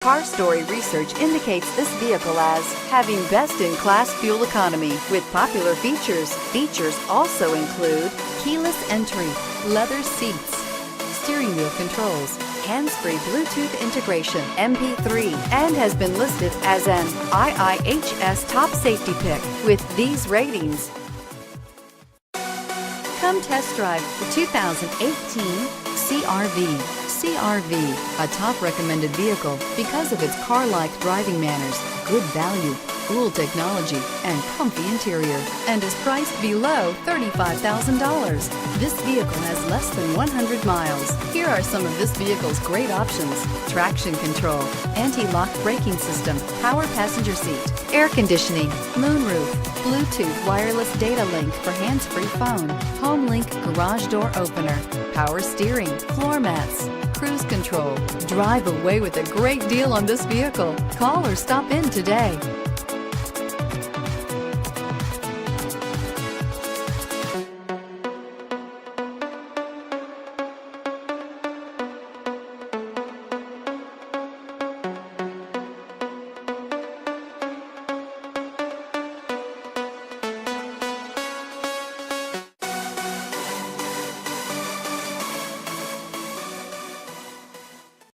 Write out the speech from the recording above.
Car Story research indicates this vehicle as having best-in-class fuel economy with popular features. Features also include keyless entry, leather seats, steering wheel controls, hands-free Bluetooth integration, MP3, and has been listed as an IIHS top safety pick with these ratings. Come test drive the 2018 CR-V. CR-V, a top recommended vehicle because of its car-like driving manners, good value, cool technology, and comfy interior, and is priced below $35,000. This vehicle has less than 100 miles. Here are some of this vehicle's great options: traction control, anti-lock braking system, power passenger seat, air conditioning, moonroof, Bluetooth wireless data link for hands-free phone, home link garage door opener, power steering, floor mats, cruise control. Drive away with a great deal on this vehicle. Call or stop in today.